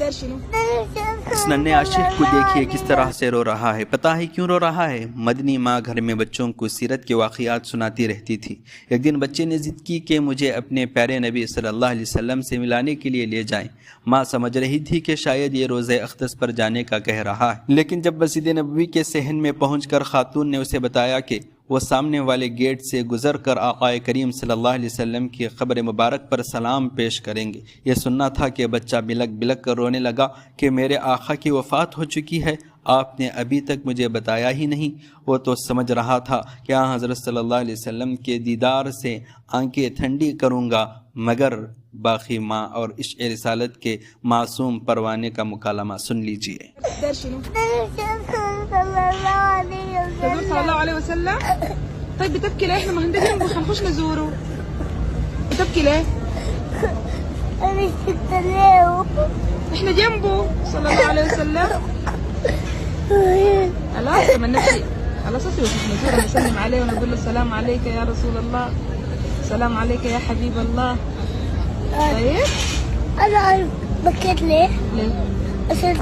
اس ننھے عاشق کو دیکھیے کس طرح سے رو رہا ہے۔ پتہ ہے کیوں رو رہا ہے؟ مدنی ماں گھر میں بچوں کو سیرت کے واقعات سناتی رہتی تھی۔ ایک دن بچے نے ضد کی کہ مجھے اپنے پیارے نبی صلی اللہ علیہ وسلم سے ملانے کے لیے لے جائیں۔ ماں سمجھ رہی تھی کہ شاید یہ روزہ اقدس پر جانے کا کہہ رہا ہے، لیکن جب مسجد نبوی کے صحن میں پہنچ کر خاتون نے اسے بتایا کہ وہ سامنے والے گیٹ سے گزر کر آقا کریم صلی اللہ علیہ وسلم کی قبر مبارک پر سلام پیش کریں گے، یہ سننا تھا کہ بچہ بلک بلک کر رونے لگا کہ میرے آقا کی وفات ہو چکی ہے، آپ نے ابھی تک مجھے بتایا ہی نہیں۔ وہ تو سمجھ رہا تھا کہ حضرت صلی اللہ علیہ وسلم کے دیدار سے آنکھیں ٹھنڈی کروں گا، مگر باقی ماں اور عشق رسالت کے معصوم پروانے کا مکالمہ سن لیجئے۔ صلى الله عليه وسلم. طيب بتبكي ليه؟ احنا ما هندي جنبه حنخش نزوره. بتبكي ليه؟ أنا كنت له احنا جنبه صلى الله عليه وسلم. خلاص لما نمشي خلاص اصير نزوره نسلم عليه ونقول له السلام عليك يا رسول الله، السلام عليك يا حبيب الله. طيب أنا بكيت ليه؟ ليه؟ عشان